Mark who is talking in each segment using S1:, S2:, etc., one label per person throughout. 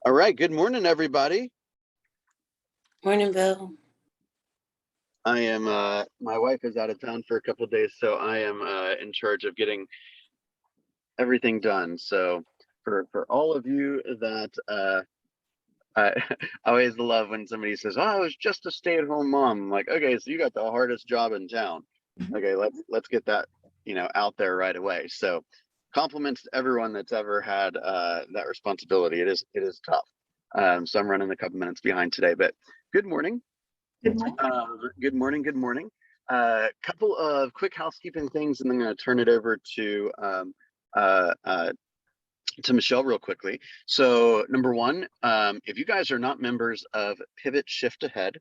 S1: All right. Good morning, everybody.
S2: Morning, Bill.
S1: I am, my wife is out of town for a couple of days, so I am in charge of getting everything done. So for all of you that I, I always love when somebody says, "Oh, I was just a stay-at-home mom." I'm like, okay, so you got the hardest job in town. Okay, let's get that, out there right away. So compliments to everyone that's ever had that responsibility. It is tough. So I'm running a couple minutes behind today, but good morning.
S3: Good morning.
S1: Good morning. Good morning. Couple of quick housekeeping things, and then I'm going to turn it over uh, uh, to Michelle real quickly. So, number one, if you guys are not members of Pivot Shift Ahead,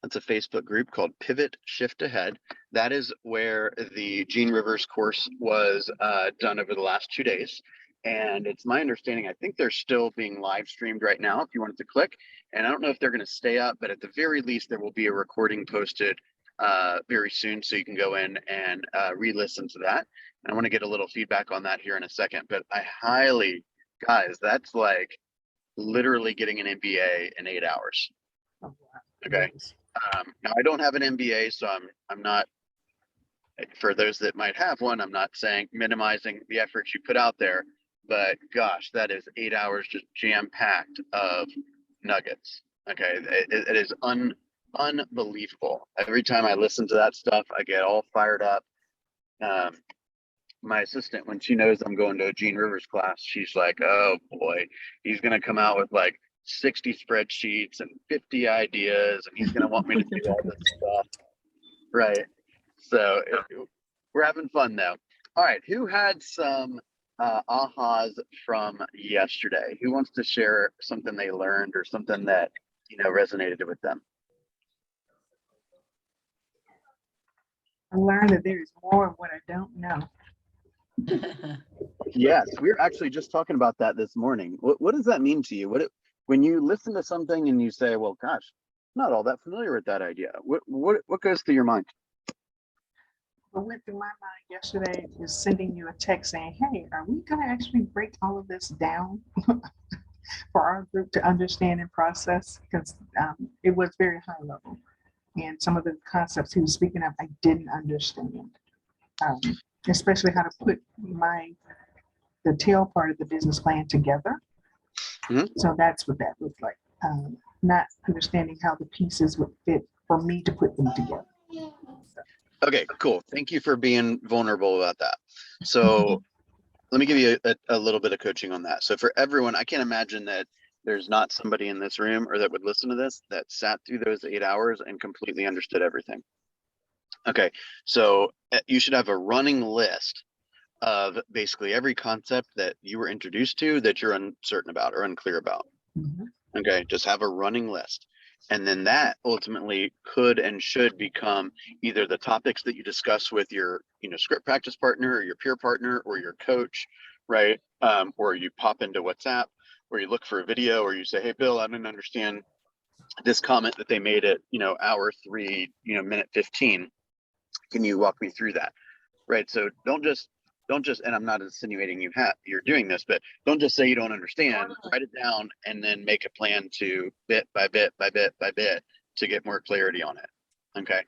S1: that's a Facebook group called Pivot Shift Ahead. That is where the Gene Rivers course was done over the last 2 days. And it's my understanding, I think they're still being live streamed right now if you wanted to click. And I don't know if they're going to stay up, but at the very least, there will be a recording posted very soon. So you can go in and re-listen to that. And I want to get a little feedback on that here in a second. But I highly, guys, that's like literally getting an MBA in 8 hours. Okay. Now I don't have an MBA, so I'm not, for those that might have one, I'm not saying minimizing the efforts you put out there, but gosh, that is 8 hours just jam-packed of nuggets. Okay, it is unbelievable. Every time I listen to that stuff, I get all fired up. My assistant, when she knows I'm going to a Gene Rivers class, she's like, oh boy, he's gonna come out with like 60 spreadsheets and 50 ideas, and he's gonna want me to do all this stuff. Right. So we're having fun though. All right, who had some ahas from yesterday? Who wants to share something they learned or something that resonated with them?
S3: I learned that there is more of what I don't know.
S1: Yes, we were actually just talking about that this morning. What does that mean to you? When you listen to something and you say, well, gosh, I'm not all that familiar with that idea. What goes through your mind?
S3: What went through my mind yesterday is sending you a text saying, hey, are we going to actually break all of this down for our group to understand and process? Because it was very high level. And some of the concepts he was speaking of, I didn't understand, especially how to put the tail part of the business plan together.
S1: Mhm.
S3: So that's what that looked like. Not understanding how the pieces would fit for me to put them together.
S1: Okay, cool. Thank you for being vulnerable about that. So let me give you a little bit of coaching on that. So for everyone, I can't imagine that there's not somebody in this room or that would listen to this that sat through those 8 hours and completely understood everything. Okay, so you should have a running list of basically every concept that you were introduced to that you're uncertain about or unclear about.
S3: Mhm.
S1: Okay, just have a running list. And then that ultimately could and should become either the topics that you discuss with your, script practice partner or your peer partner or your coach, right? Or you pop into WhatsApp, or you look for a video, or you say, hey, Bill, I didn't understand this comment that they made at, hour 3, minute 15. Can you walk me through that? Right. So don't just, and I'm not insinuating you're doing this, but don't just say you don't understand. Write it down and then make a plan to bit by bit by bit by bit to get more clarity on it. Okay.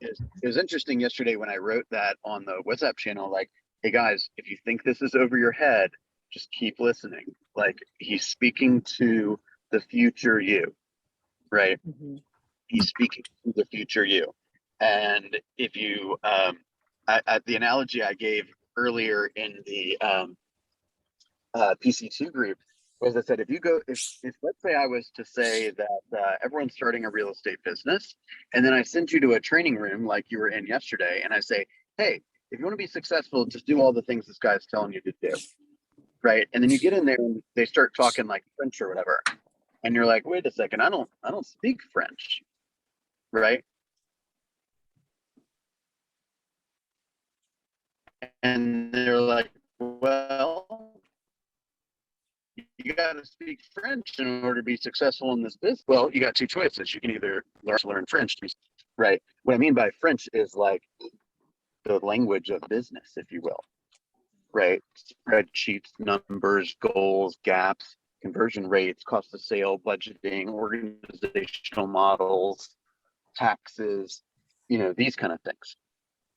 S1: It was interesting yesterday when I wrote that on the WhatsApp channel, like, hey guys, if you think this is over your head, just keep listening. Like, he's speaking to the future you, right? He's speaking to the future you. And if you, the analogy I gave earlier in the PC2 group was, I said, if let's say I was to say that everyone's starting a real estate business, and then I sent you to a training room like you were in yesterday, and I say, hey, if you want to be successful, just do all the things this guy's telling you to do, right? And then you get in there and they start talking like French or whatever, and you're like, wait a second, I don't speak French, right? And they're like, well, you got to speak French in order to be successful in this business. Well, you got two choices. You can either learn French, right? What I mean by French is like the language of business, if you will, right? Spreadsheets, numbers, goals, gaps, conversion rates, cost of sale, budgeting, organizational models, taxes, these kind of things.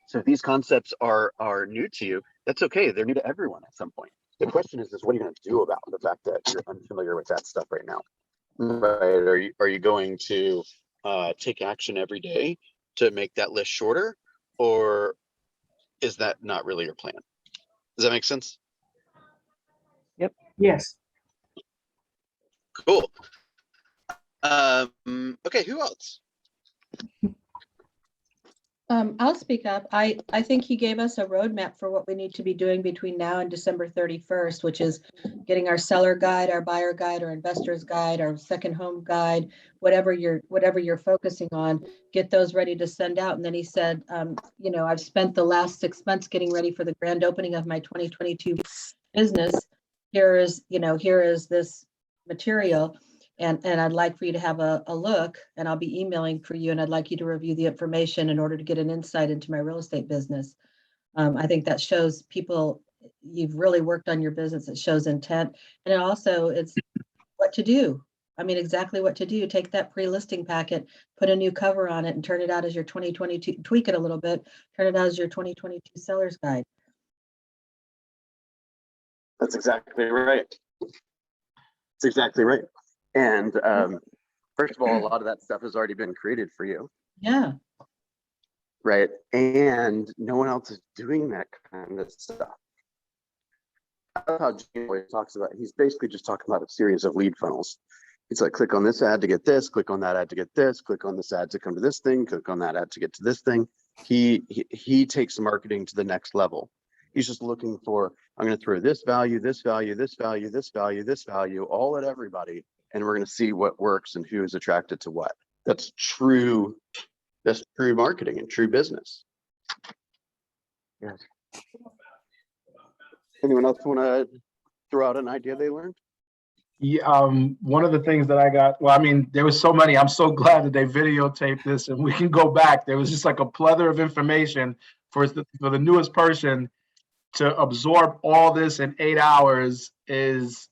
S1: So if these concepts are new to you, that's okay. They're new to everyone at some point. The question is what are you going to do about the fact that you're unfamiliar with that stuff right now? Right? Are you going to take action every day to make that list shorter, or is that not really your plan? Does that make sense?
S3: Yes.
S1: Cool. Okay, who else?
S4: I'll speak up. I think he gave us a roadmap for what we need to be doing between now and December 31st, which is getting our seller guide, our buyer guide, our investors guide, our second home guide, whatever you're focusing on, get those ready to send out. And then he said, I've spent the last 6 months getting ready for the grand opening of my 2022 business. Here is this material. And I'd like for you to have a look, and I'll be emailing for you, and I'd like you to review the information in order to get an insight into my real estate business. I think that shows people you've really worked on your business. It shows intent. And it's what to do. I mean, exactly what to do. Take that pre-listing packet, put a new cover on it, and turn it out as your 2022, tweak it a little bit, turn it out as your 2022 seller's guide.
S1: That's exactly right. That's exactly right. And first of all, a lot of that stuff has already been created for you.
S4: Yeah.
S1: Right. And no one else is doing that kind of stuff. I love how Gene always talks about, he's basically just talking about a series of lead funnels. It's like, click on this ad to get this, click on that ad to get this, click on this ad to come to this thing, click on that ad to get to this thing. He takes marketing to the next level. He's just looking for, I'm going to throw this value, this value, this value, this value, this value, all at everybody. And we're going to see what works and who is attracted to what. That's true marketing and true business. Yes. Anyone else want to throw out an idea they learned?
S5: Yeah, one of the things that I got, well, I mean, there was so many. I'm so glad that they videotaped this and we can go back. There was just like a plethora of information for the newest person to absorb all this in 8 hours is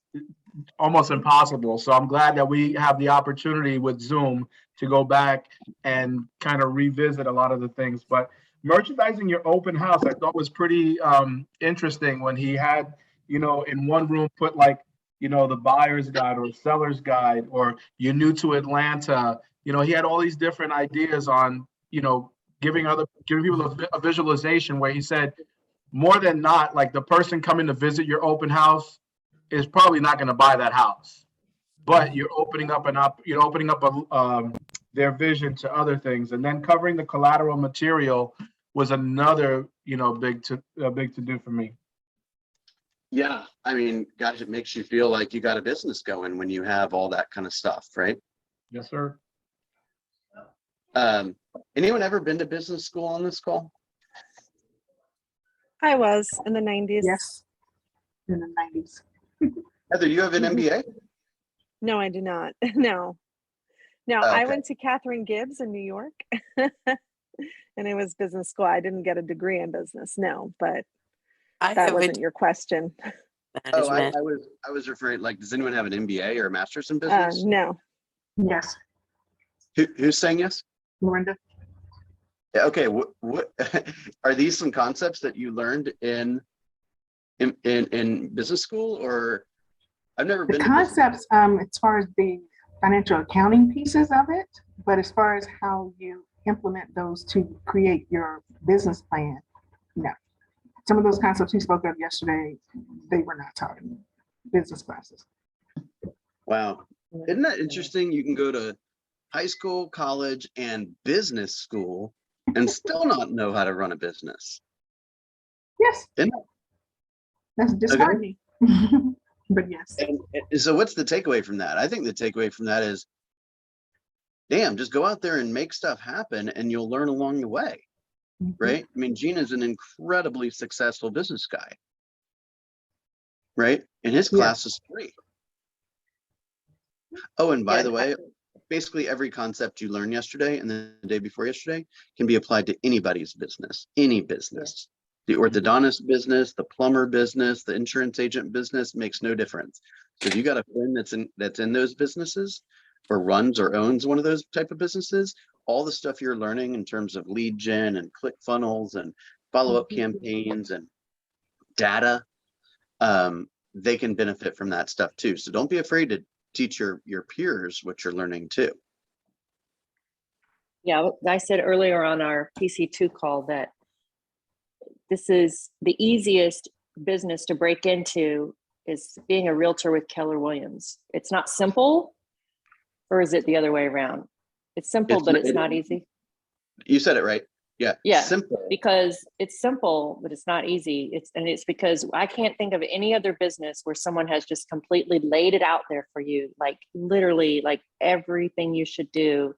S5: almost impossible. So I'm glad that we have the opportunity with Zoom to go back and kind of revisit a lot of the things. But merchandising your open house, I thought was pretty interesting when he had, in one room put like, the buyer's guide or seller's guide, or you're new to Atlanta. He had all these different ideas on, giving people a visualization where he said, more than not, like the person coming to visit your open house is probably not going to buy that house, but you're opening up their vision to other things. And then covering the collateral material was another, big to do for me.
S1: Yeah, I mean, gosh, it makes you feel like you got a business going when you have all that kind of stuff, right?
S5: Yes, sir.
S1: Anyone ever been to business school on this call?
S6: I was in the 90s.
S3: Yes. In the 90s.
S1: Heather, you have an MBA?
S6: No, I do not. No. No,
S1: Oh,
S6: I
S1: okay.
S6: went to Catherine Gibbs in New York. And it was business school. I didn't get a degree in business, no, but
S2: I
S6: that
S2: have
S6: wasn't your question.
S1: Oh,
S2: management.
S1: I was referring, like, does anyone have an MBA or a master's in business?
S6: No.
S3: Yes.
S1: Who's saying yes?
S3: Miranda.
S1: Yeah, okay, what are these some concepts that you learned in business school, or I've never
S3: The
S1: been
S3: concepts, as far as the financial accounting pieces of it, but as far as how you implement those to create your business plan, no. Some of those concepts we spoke of yesterday, they were not taught in business classes.
S1: Wow, isn't that interesting? You can go to high school, college, and business school and still not know how to run a business.
S3: Yes.
S1: Isn't
S3: That's disheartening. But yes.
S1: And so what's the takeaway from that? I think the takeaway from that is, damn, just go out there and make stuff happen and you'll learn along the way, right? I mean, Gene is an incredibly successful business guy, right? And his class is free. Oh, and by the way, basically every concept you learned yesterday and the day before yesterday can be applied to anybody's business, any business. The orthodontist business, the plumber business, the insurance agent business makes no difference. So if you got a friend that's in those businesses or runs or owns one of those type of businesses, all the stuff you're learning in terms of lead gen and click funnels and follow-up campaigns and data, they can benefit from that stuff too. So don't be afraid to teach your peers what you're learning too.
S7: Yeah, I said earlier on our PC2 call that this is the easiest business to break into is being a realtor with Keller Williams. It's not simple, or is it the other way around? It's simple, but it's not easy.
S1: You said it right. Yeah.
S7: Yeah,
S1: Simple.
S7: because it's simple, but it's not easy. It's because I can't think of any other business where someone has just completely laid it out there for you, like literally, like everything you should do,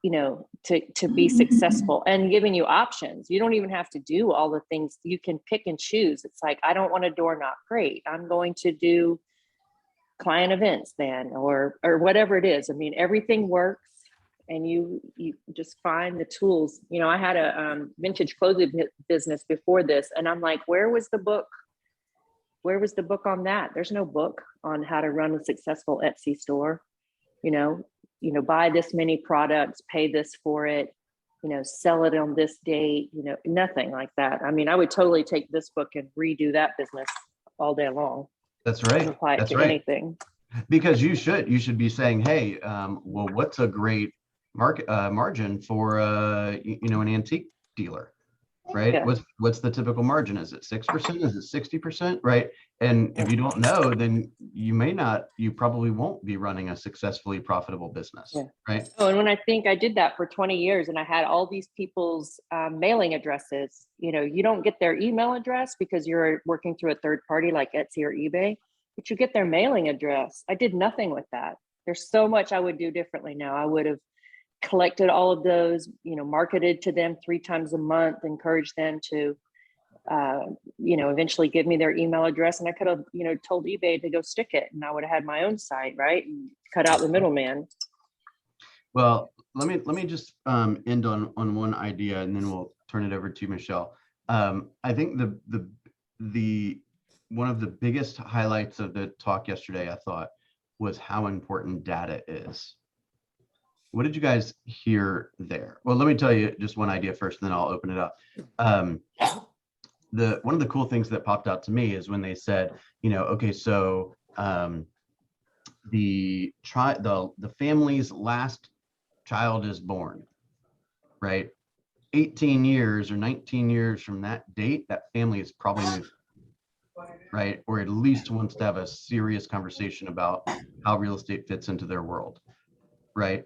S7: you know, to be successful, and giving you options. You don't even have to do all the things. You can pick and choose. It's like, I don't want a door knock. Great, I'm going to do client events then, or whatever it is. I mean, everything works. And you just find the tools. You know, I had a vintage clothing business before this, and I'm like, where was the book? Where was the book on that? There's no book on how to run a successful Etsy store. You know, buy this many products, pay this for it, you know, sell it on this date, you know, nothing like that. I mean, I would totally take this book and redo that business all day long.
S8: That's right.
S7: And apply it
S8: That's
S7: to
S8: right.
S7: anything.
S8: Because you should be saying, hey, well, what's a great margin for you know, an antique dealer, right?
S7: Yeah.
S8: What's the typical margin? Is it 6%? Is it 60%? Right? And if you don't know, then you probably won't be running a successfully profitable business.
S7: Yeah.
S8: Right?
S7: Oh, and when I think I did that for 20 years and I had all these people's mailing addresses, you know, you don't get their email address because you're working through a third party like Etsy or eBay, but you get their mailing address. I did nothing with that. There's so much I would do differently now. I would have collected all of those, you know, marketed to them 3 times a month, encouraged them to, you know, eventually give me their email address. And I could have, you know, told eBay to go stick it, and I would have had my own site, right? And cut out the middleman.
S8: Well, let me just end on one idea, and then we'll turn it over to Michelle. I think the one of the biggest highlights of the talk yesterday, I thought, was how important data is. What did you guys hear there? Well, let me tell you just one idea first, and then I'll open it up. One of the cool things that popped out to me is when they said, you know, okay, so the family's last child is born, right? 18 years or 19 years from that date, that family is probably moved, right? Or at least wants to have a serious conversation about how real estate fits into their world, right?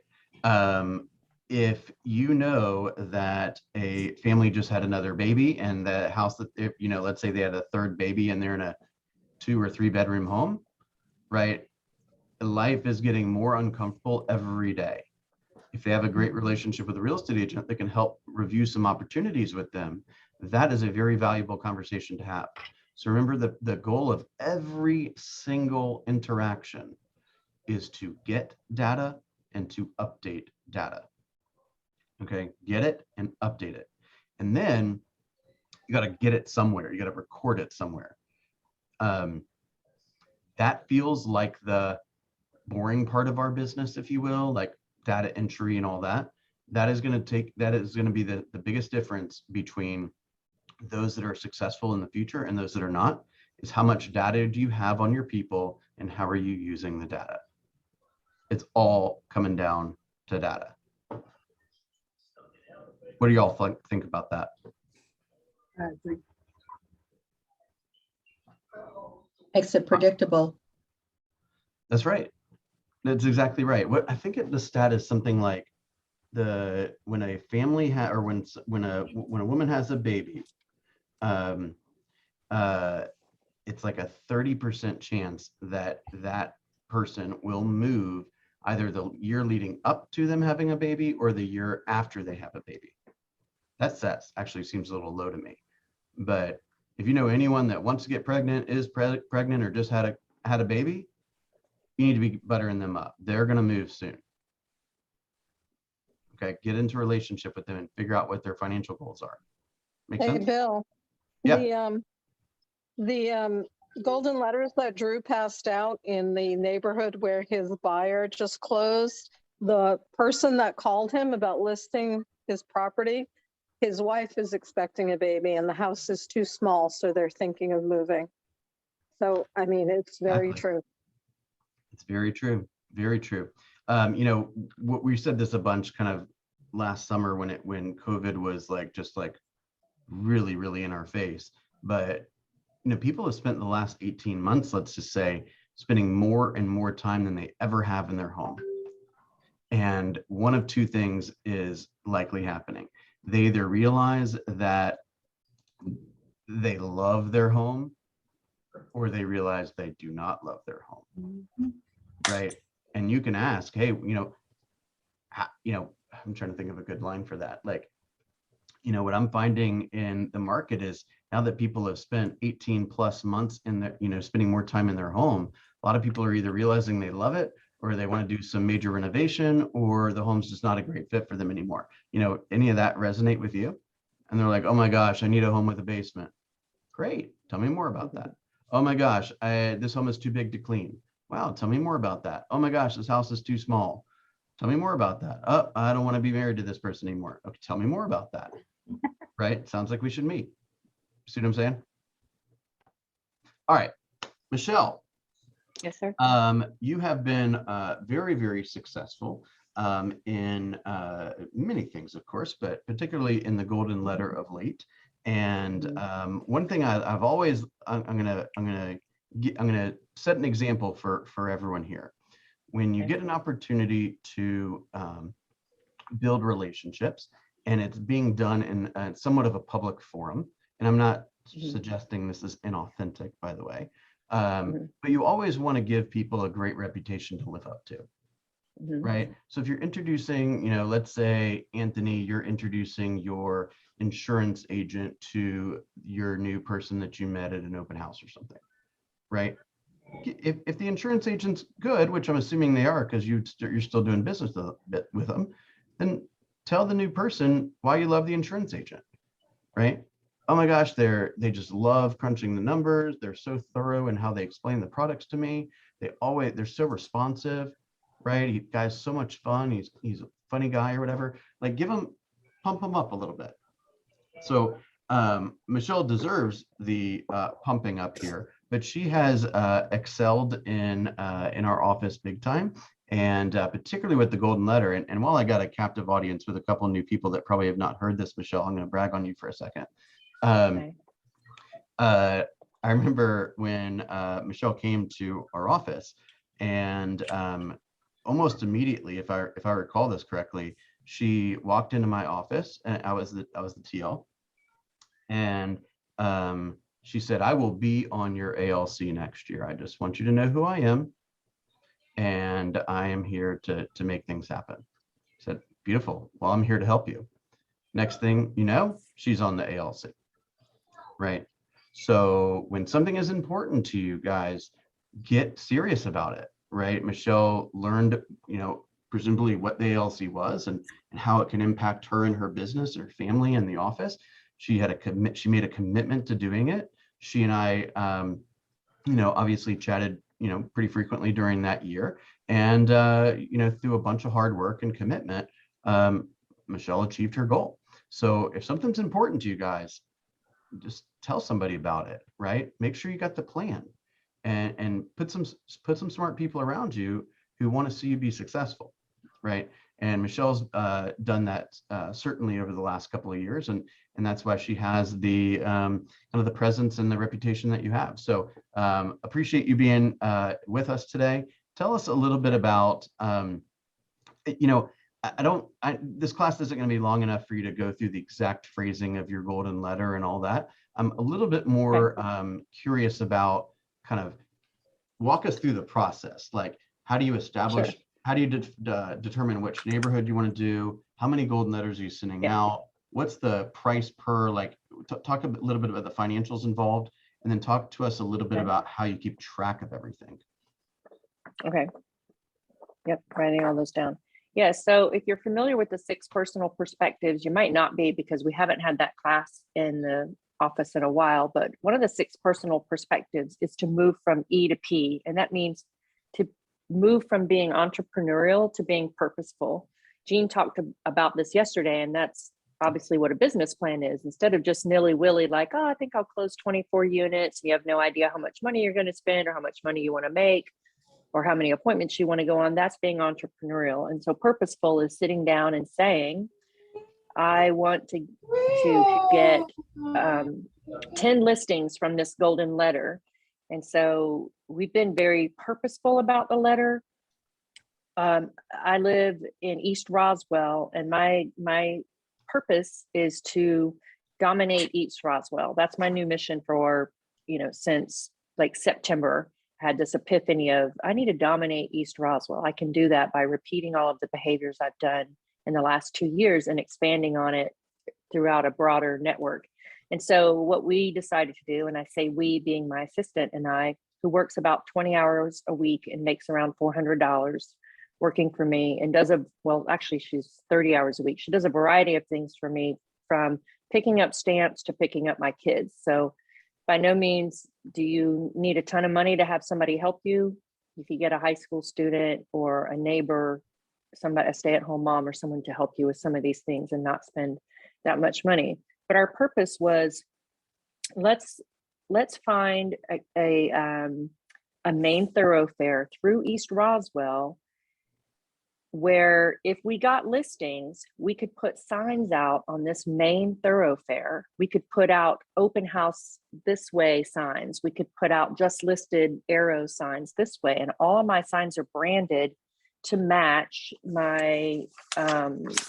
S8: If you know that a family just had another baby, and the house that, you know, let's say they had a third baby and they're in a 2 or 3 bedroom home, right? Life is getting more uncomfortable every day. If they have a great relationship with a real estate agent that can help review some opportunities with them, that is a very valuable conversation to have. So remember, the goal of every single interaction is to get data and to update data. Okay, get it and update it. And then you got to get it somewhere. You got to record it somewhere. That feels like the boring part of our business, if you will, like data entry and all that. That is going to be the biggest difference between those that are successful in the future and those that are not, is how much data do you have on your people and how are you using the data? It's all coming down to data. What do y'all think about that?
S3: I agree.
S4: Makes it predictable.
S8: That's right. That's exactly right. What I think the stat is something like when a family or when a woman has a baby, it's like a 30% chance that that person will move either the year leading up to them having a baby or the year after they have a baby. That actually seems a little low to me. But if you know anyone that wants to get pregnant, is pregnant, or just had a baby, you need to be buttering them up. They're going to move soon. Okay, get into a relationship with them and figure out what their financial goals are. Make sense?
S9: Hey, Bill.
S8: Yeah.
S9: golden letters that Drew passed out in the neighborhood where his buyer just closed, the person that called him about listing his property, his wife is expecting a baby and the house is too small, so they're thinking of moving. So, I mean, it's very
S8: Exactly.
S9: true.
S8: It's very true. Very true. What we said this a bunch kind of last summer when COVID was like just like really, really in our face. But people have spent the last 18 months, let's just say, spending more and more time than they ever have in their home. And one of two things is likely happening. They either realize that they love their home, or they realize they do not love their home. Right. And you can ask, hey, I'm trying to think of a good line for that. Like, what I'm finding in the market is now that people have spent 18 plus months in their, spending more time in their home, a lot of people are either realizing they love it, or they want to do some major renovation, or the home's just not a great fit for them anymore. Any of that resonate with you? And they're like, oh my gosh, I need a home with a basement. Great. Tell me more about that. Oh my gosh, this home is too big to clean. Wow, tell me more about that. Oh my gosh, this house is too small. Tell me more about that. Oh, I don't want to be married to this person anymore. Okay, tell me more about that. Right? Sounds like we should meet. See what I'm saying? All right, Michelle.
S7: Yes, sir.
S8: You have been very, very successful in many things, of course, but particularly in the golden letter of late. And one thing I'm gonna set an example for everyone here. When you get an opportunity to build relationships, and it's being done in somewhat of a public forum, and I'm not suggesting this is inauthentic, by the way, but you always want to give people a great reputation to live up to. Right. So if you're introducing, let's say, Anthony, you're introducing your insurance agent to your new person that you met at an open house or something, right? If the insurance agent's good, which I'm assuming they are because you're still doing business with them, then tell the new person why you love the insurance agent, right? Oh my gosh, they just love crunching the numbers. They're so thorough in how they explain the products to me. They're so responsive. Right, guy's so much fun. He's a funny guy or whatever. Like, pump him up a little bit. So Michelle deserves the pumping up here, but she has excelled in our office big time, and particularly with the golden letter. And while I got a captive audience with a couple of new people that probably have not heard this, Michelle, I'm going to brag on you for a second.
S7: Okay.
S8: I remember when Michelle came to our office, and almost immediately, if I recall this correctly, she walked into my office, and I was the TL, and she said, "I will be on your ALC next year. I just want you to know who I am, and I am here to make things happen." I said, "Beautiful. Well, I'm here to help you." Next thing you know, she's on the ALC, right? So when something is important to you guys, get serious about it. Right. Michelle learned, presumably what the ALC was and how it can impact her and her business, her family, and the office. She made a commitment to doing it. She and I, obviously chatted, pretty frequently during that year. And, through a bunch of hard work and commitment, Michelle achieved her goal. So if something's important to you guys, just tell somebody about it, right? Make sure you got the plan. And put some smart people around you who want to see you be successful, right? And Michelle's done that certainly over the last couple of years, and that's why she has the kind of the presence and the reputation that you have. So appreciate you being with us today. Tell us a little bit about, this class isn't going to be long enough for you to go through the exact phrasing of your golden letter and all that. I'm a little bit more curious about kind of walk us through the process. Like, how do you establish, how do you determine which neighborhood you want to do? How many golden letters are you sending out? What's the price per, talk a little bit about the financials involved, and then talk to us a little bit about how you keep track of everything.
S7: Okay. Yep, writing all those down. Yeah, so if you're familiar with the 6 personal perspectives, you might not be, because we haven't had that class in the office in a while, but one of the 6 personal perspectives is to move from E to P. And that means to move from being entrepreneurial to being purposeful. Jean talked about this yesterday, and that's obviously what a business plan is. Instead of just nilly-willy, like, oh, I think I'll close 24 units. You have no idea how much money you're going to spend or how much money you want to make or how many appointments you want to go on. That's being entrepreneurial. And so purposeful is sitting down and saying, I want to get 10 listings from this golden letter. And so we've been very purposeful about the letter. I live in East Roswell, and my purpose is to dominate East Roswell. That's my new mission for, since like September. I had this epiphany of, I need to dominate East Roswell. I can do that by repeating all of the behaviors I've done in the last 2 years and expanding on it throughout a broader network. And so what we decided to do, and I say we being my assistant and I, who works about 20 hours a week and makes around $400 working for me, and actually she's 30 hours a week. She does a variety of things for me, from picking up stamps to picking up my kids. So by no means do you need a ton of money to have somebody help you. If you get a high school student or a neighbor, a stay-at-home mom or someone to help you with some of these things and not spend that much money. But our purpose was, let's find a main thoroughfare through East Roswell where if we got listings, we could put signs out on this main thoroughfare. We could put out open house this way signs. We could put out just listed arrow signs this way. And all my signs are branded to match my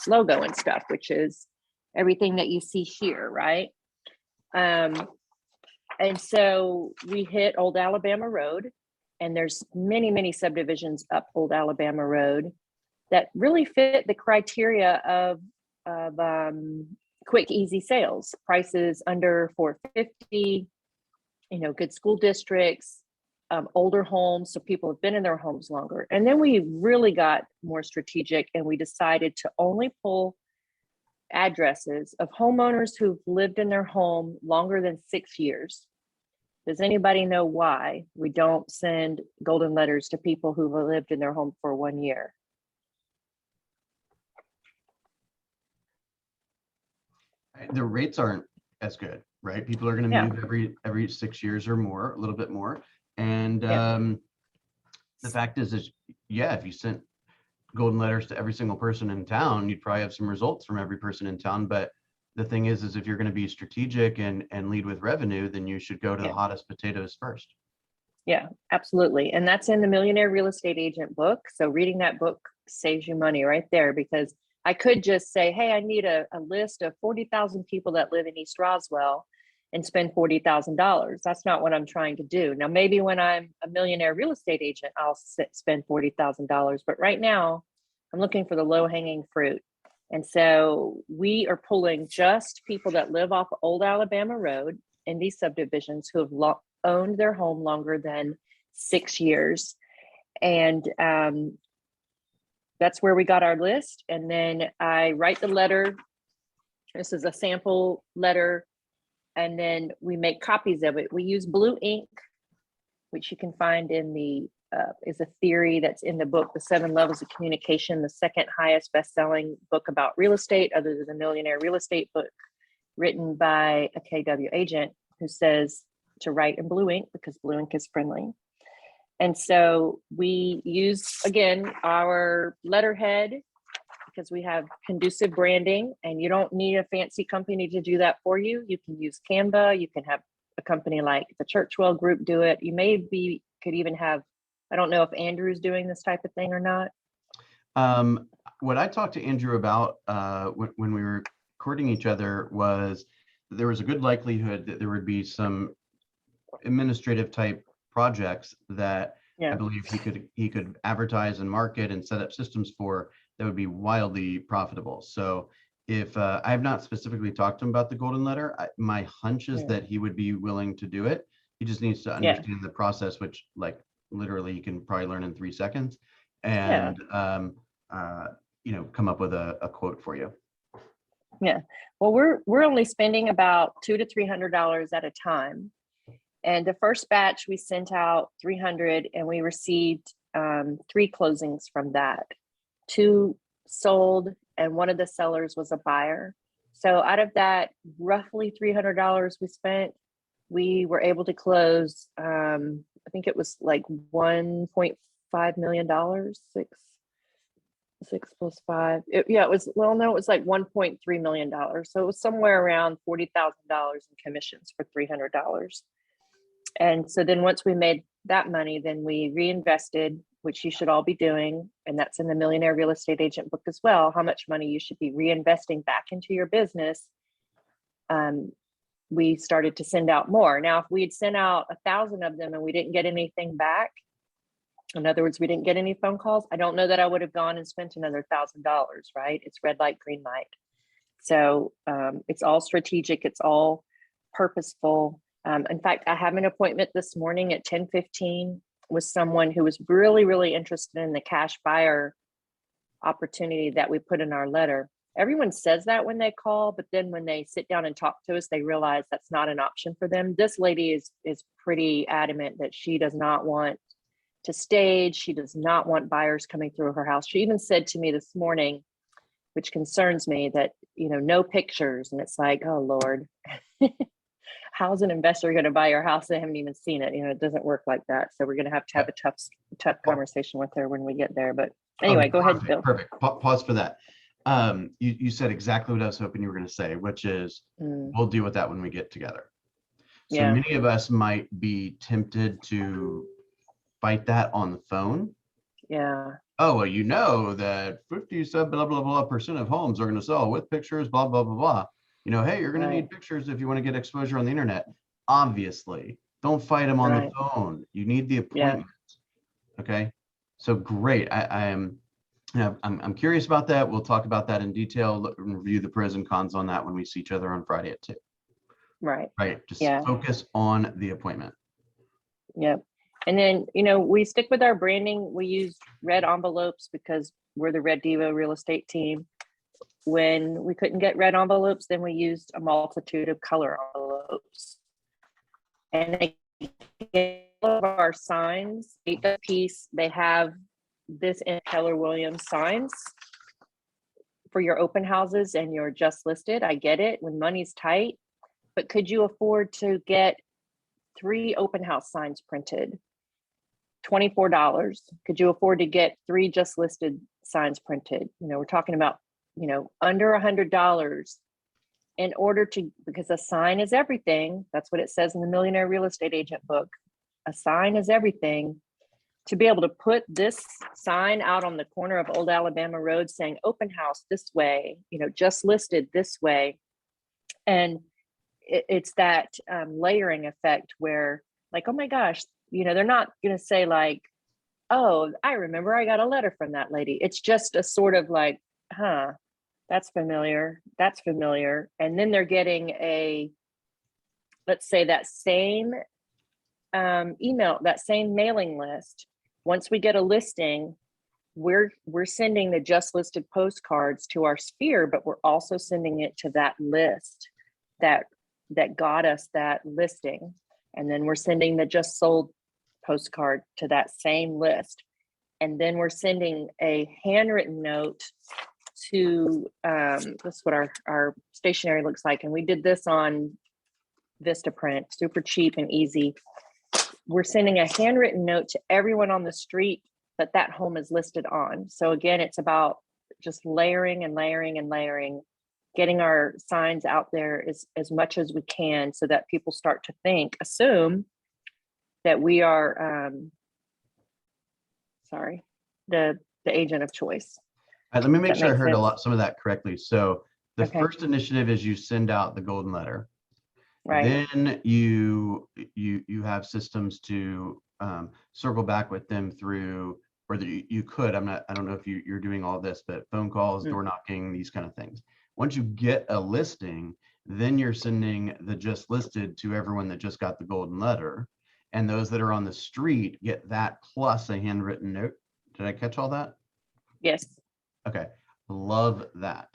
S7: logo and stuff, which is everything that you see here, right? And so we hit Old Alabama Road, and there's many, many subdivisions up Old Alabama Road that really fit the criteria of quick, easy sales, prices under $450, good school districts, older homes, so people have been in their homes longer. And then we really got more strategic, and we decided to only pull addresses of homeowners who've lived in their home longer than 6 years. Does anybody know why we don't send golden letters to people who've lived in their home for 1 year?
S8: The rates aren't as good, right? People are going to move every 6 years or more, a little bit more. And the fact is, if you sent golden letters to every single person in town, you'd probably have some results from every person in town. But the thing is if you're going to be strategic and lead with revenue, then you should go to the hottest potatoes first. Yeah,
S7: absolutely. And that's in the Millionaire Real Estate Agent book. So reading that book saves you money right there, because I could just say, hey, I need a list of 40,000 people that live in East Roswell and spend $40,000. That's not what I'm trying to do. Now, maybe when I'm a millionaire real estate agent, I'll spend $40,000. But right now, I'm looking for the low-hanging fruit. And so we are pulling just people that live off Old Alabama Road in these subdivisions who have owned their home longer than 6 years. And that's where we got our list. And then I write the letter. This is a sample letter. And then we make copies of it. We use blue ink, which you can find in is a theory that's in the book, The 7 Levels of Communication, the second highest best-selling book about real estate, other than the Millionaire Real Estate book, written by a KW agent who says to write in blue ink because blue ink is friendly. And so we use, again, our letterhead because we have conducive branding, and you don't need a fancy company to do that for you. You can use Canva. You can have a company like the Churchwell Group do it. You could even have, I don't know if Andrew's doing this type of thing or not.
S8: What I talked to Andrew about when we were courting each other was there was a good likelihood that there would be some administrative type projects that I believe he could advertise and market and set up systems for that would be wildly profitable. So if I have not specifically talked to him about the golden letter, my hunch is that he would be willing to do it. He just needs to understand the process, which like literally you can probably learn in 3 seconds, and come up with a quote for you.
S7: Well, we're only spending about $200 to $300 at a time. And the first batch we sent out 300 and we received 3 closings from that. 2 sold and one of the sellers was a buyer. So out of that roughly $300 we spent, we were able to close, I think it was like $1.5 million, six plus 5. It was like $1.3 million. So it was somewhere around $40,000 in commissions for $300. And so then once we made that money, then we reinvested, which you should all be doing. And that's in the Millionaire Real Estate Agent book as well, how much money you should be reinvesting back into your business. We started to send out more. Now, if we had sent out 1,000 of them and we didn't get anything back, in other words, we didn't get any phone calls, I don't know that I would have gone and spent another $1,000, right? It's red light, green light. So it's all strategic. It's all purposeful. In fact, I have an appointment this morning at 10:15 with someone who was really, really interested in the cash buyer opportunity that we put in our letter. Everyone says that when they call, but then when they sit down and talk to us, they realize that's not an option for them. This lady is pretty adamant that she does not want to stage. She does not want buyers coming through her house. She even said to me this morning, which concerns me, that, no pictures. And it's like, oh, Lord, how's an investor going to buy your house? They haven't even seen it. It doesn't work like that. So we're going to have a tough conversation with her when we get there. But anyway, go ahead, Bill.
S8: Perfect. Pause for that. You said exactly what I was hoping you were going to say, which is we'll deal with that when we get together. So many of us might be tempted to fight that on the phone.
S7: Yeah.
S8: Oh, well, that 57 blah blah blah % of homes are going to sell with pictures, blah blah blah blah. Hey, you're going to need pictures if you want to get exposure on the internet. Obviously, don't fight them on the phone. You need the appointment. Okay, so great. I'm curious about that. We'll talk about that in detail and review the pros and cons on that when we see each other on Friday at 2. Right. Just focus on the appointment.
S7: Yep. And then, we stick with our branding. We use red envelopes because we're the Red Diva real estate team. When we couldn't get red envelopes, then we used a multitude of color envelopes. And all of our signs, each piece, they have this in Keller Williams signs for your open houses and your just listed. I get it when money's tight, but could you afford to get 3 open house signs printed? $24. Could you afford to get 3 just listed signs printed? We're talking about, under $100 in order to, because a sign is everything. That's what it says in the Millionaire Real Estate Agent book. A sign is everything. To be able to put this sign out on the corner of Old Alabama Road saying open house this way, just listed this way. And it's that layering effect where, like, oh my gosh, they're not going to say like, oh, I remember I got a letter from that lady. It's just a sort of like, huh, that's familiar. That's familiar. And then they're getting let's say that same email, that same mailing list. Once we get a listing, we're sending the just listed postcards to our sphere, but we're also sending it to that list that got us that listing. And then we're sending the just sold postcard to that same list. And then we're sending a handwritten note to, that's what our stationery looks like. And we did this on Vistaprint, super cheap and easy. We're sending a handwritten note to everyone on the street that that home is listed on. So again, it's about just layering and layering and layering, getting our signs out there as much as we can so that people start to assume that we are, the agent of choice.
S8: All right, let me make sure I heard
S7: sense?
S8: some of that correctly. So the first initiative is you send out the golden letter.
S7: Right.
S8: Then you have systems to circle back with them through, or you could, I don't know if you're doing all this, but phone calls, door knocking, these kind of things. Once you get a listing, then you're sending the just listed to everyone that just got the golden letter. And those that are on the street get that plus a handwritten note. Did I catch all that?
S7: Yes.
S8: Okay. Love that.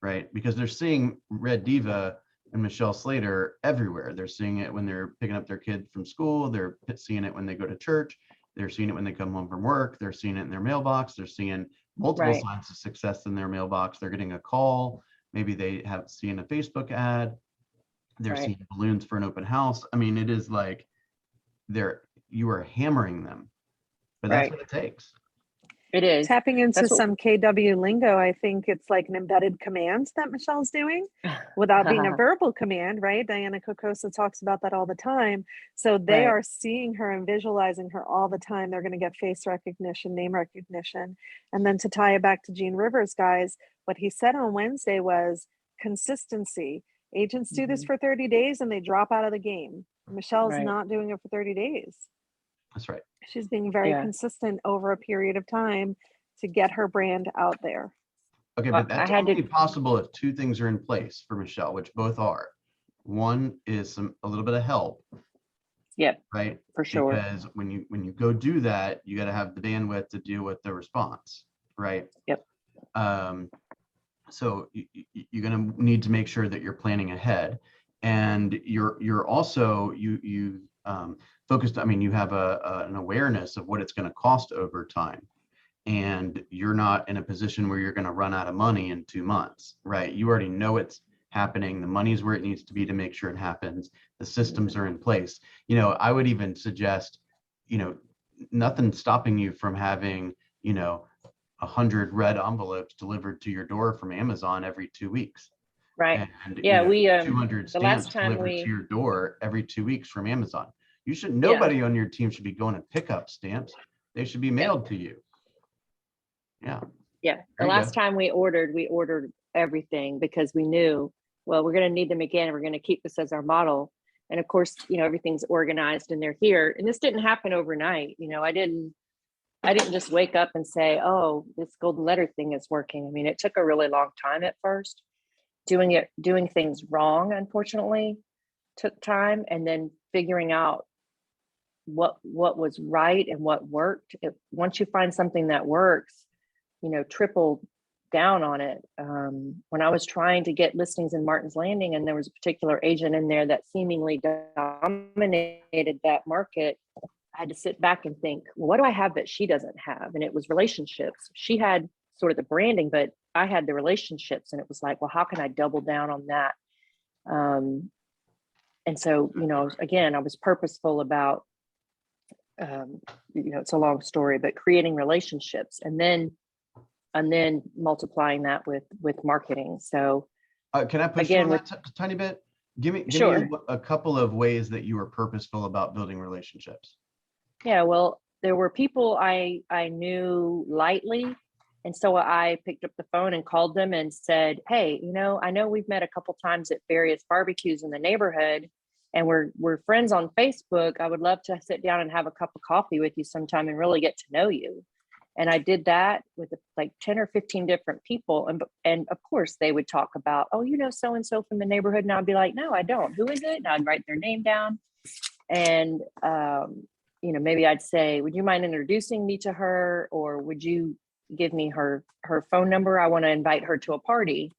S8: right? Because they're seeing Red Diva and Michelle Slater everywhere. They're seeing it when they're picking up their kid from school. They're seeing it when they go to church. They're seeing it when they come home from work. They're seeing it in their mailbox. They're seeing multiple
S7: Right.
S8: signs of success in their mailbox. They're getting a call. Maybe they have seen a Facebook ad. They're
S7: Right.
S8: seeing balloons for an open house. I mean, it is like you are hammering them, but that's
S7: Right.
S8: what it takes.
S7: It is.
S6: Tapping into
S7: That's what-
S6: some KW lingo, I think it's like an embedded command that Michelle's doing without being a verbal command, right? Diana Kokosa talks about that all the time. So they
S7: Right.
S6: are seeing her and visualizing her all the time. They're going to get face recognition, name recognition. And then to tie it back to Gene Rivers, guys, what he said on Wednesday was consistency. Agents do this for 30 days and they drop out of the game. Michelle's
S7: Right.
S6: not doing it for 30 days.
S8: That's right.
S6: She's being very
S7: Yeah.
S6: consistent over a period of time to get her brand out there.
S8: Okay,
S7: Well,
S8: but that's
S7: I had to-
S8: only possible if two things are in place for Michelle, which both are. One is a little bit of help,
S7: Yep,
S8: right?
S7: for sure.
S8: Because when you go do that, you got to have the bandwidth to deal with the response, right?
S7: Yep.
S8: So you're going to need to make sure that you're planning ahead, and you're also you focused. I mean, you have an awareness of what it's going to cost over time, and you're not in a position where you're going to run out of money in 2 months, right? You already know it's happening. The money's where it needs to be to make sure it happens. The systems are in place. You know, I would even suggest, you know, nothing stopping you from having, you know, 100 red envelopes delivered to your door from Amazon every 2 weeks.
S7: Right.
S8: And
S7: Yeah,
S8: you know,
S7: we
S8: 200
S7: the last
S8: stamps
S7: time
S8: delivered
S7: we
S8: to your door every 2 weeks from Amazon. You should, nobody on your team should be going to pick up stamps. They should be mailed to you. Yeah.
S7: Yeah, the
S8: There you
S7: last
S8: go.
S7: time we ordered everything because we knew, well, we're going to need them again. We're going to keep this as our model. And of course, you know, everything's organized and they're here. And this didn't happen overnight. You know, I didn't just wake up and say, oh, this golden letter thing is working. I mean, it took a really long time at first. Doing things wrong, unfortunately, took time. And then figuring out what was right and what worked. Once you find something that works, you know, triple down on it. When I was trying to get listings in Martin's Landing and there was a particular agent in there that seemingly dominated that market, I had to sit back and think, well, what do I have that she doesn't have? And it was relationships. She had sort of the branding, but I had the relationships, and it was like, well, how can I double down on that? And so, you know, again, I was purposeful about, you know, it's a long story, but creating relationships and then multiplying that with marketing. So
S8: Can I push
S7: again,
S8: you on that a tiny bit? Give me
S7: Sure.
S8: a couple of ways that you were purposeful about building relationships.
S7: yeah, well, there were people I knew lightly. And so I picked up the phone and called them and said, hey, you know, I know we've met a couple times at various barbecues in the neighborhood and we're friends on Facebook. I would love to sit down and have a cup of coffee with you sometime and really get to know you. And I did that with like 10 or 15 different people. And of course they would talk about, oh, you know, so-and-so from the neighborhood. And I'd be like, no, I don't. Who is it? And I'd write their name down. And, you know, maybe I'd say, would you mind introducing me to her? Or would you give me her phone number? I want to invite her to a party.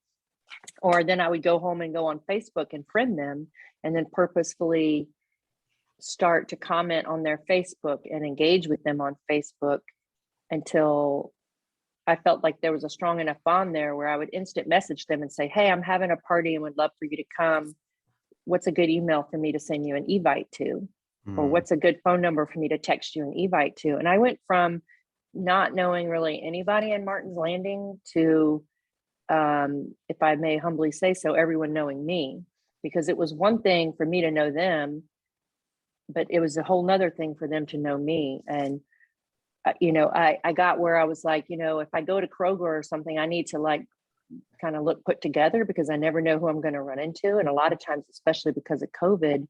S7: Or then I would go home and go on Facebook and friend them and then purposefully start to comment on their Facebook and engage with them on Facebook until I felt like there was a strong enough bond there where I would instant message them and say, hey, I'm having a party and would love for you to come. What's a good email for me to send you an invite to? Or what's a good phone number for me to text you an invite to? And I went from not knowing really anybody in Martin's Landing to, if I may humbly say so, everyone knowing me, because it was one thing for me to know them, but it was a whole nother thing for them to know me. And you know, I got where I was like, you know, if I go to Kroger or something, I need to like kind of look put together because I never know who I'm going to run into. And a lot of times, especially because of COVID,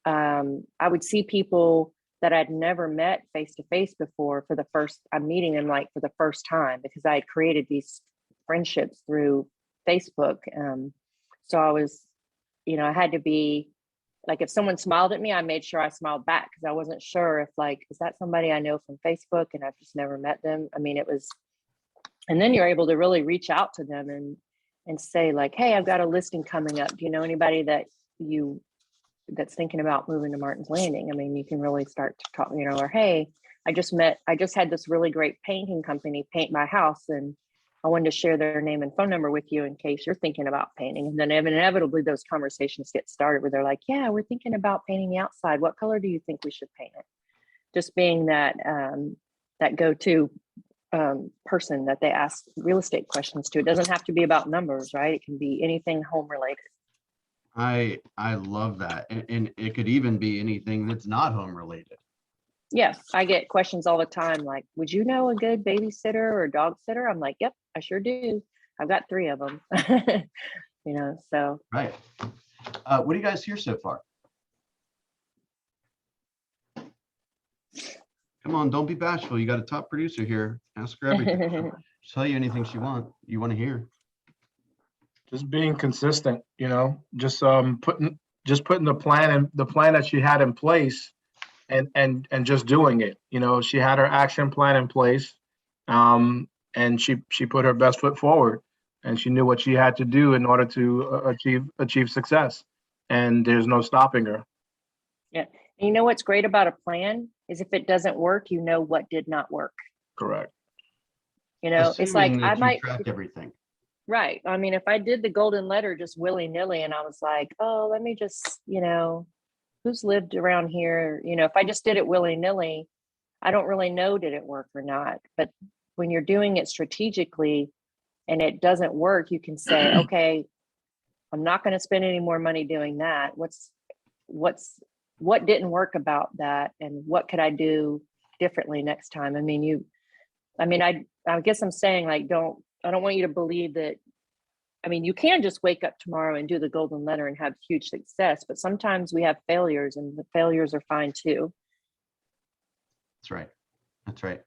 S7: I would see people that I'd never met face to face before I'm meeting them like for the first time because I had created these friendships through Facebook. So I was, you know, I had to be like, if someone smiled at me, I made sure I smiled back because I wasn't sure if like, is that somebody I know from Facebook and I've just never met them? I mean, it was, and then you're able to really reach out to them and say like, hey, I've got a listing coming up. Do you know anybody that's thinking about moving to Martin's Landing? I mean, you can really start to talk, you know, or hey, I just had this really great painting company paint my house, and I wanted to share their name and phone number with you in case you're thinking about painting. And then inevitably those conversations get started where they're like, yeah, we're thinking about painting the outside. What color do you think we should paint it? Just being that that go-to person that they ask real estate questions to. It doesn't have to be about numbers, right? It can be anything home related.
S8: I love that. And it could even be anything that's not home related.
S7: Yeah, I get questions all the time like, would you know a good babysitter or dog sitter? I'm like, yep, I sure do. I've got 3 of them. You know, so.
S8: Right. What do you guys hear so far? Come on, don't be bashful. You got a top producer here. Ask her everything. She'll tell you anything you want to hear.
S5: Just being consistent, you know, just putting the plan that she had in place and just doing it. You know, she had her action plan in place, and she put her best foot forward, and she knew what she had to do in order to achieve success, and there's no stopping her.
S7: Yeah. And you know what's great about a plan is if it doesn't work, you know what did not work.
S5: Correct.
S7: You know, it's like
S8: Assuming that you track everything.
S7: Right. I mean, if I did the golden letter just willy-nilly and I was like, oh, let me just, you know, who's lived around here? You know, if I just did it willy-nilly, I don't really know did it work or not. But when you're doing it strategically and it doesn't work, you can say, okay, I'm not going to spend any more money doing that. What didn't work about that, and what could I do differently next time? I guess I'm saying like, I don't want you to believe that. I mean, you can just wake up tomorrow and do the golden letter and have huge success, but sometimes we have failures, and the failures are fine too.
S8: That's right. That's right.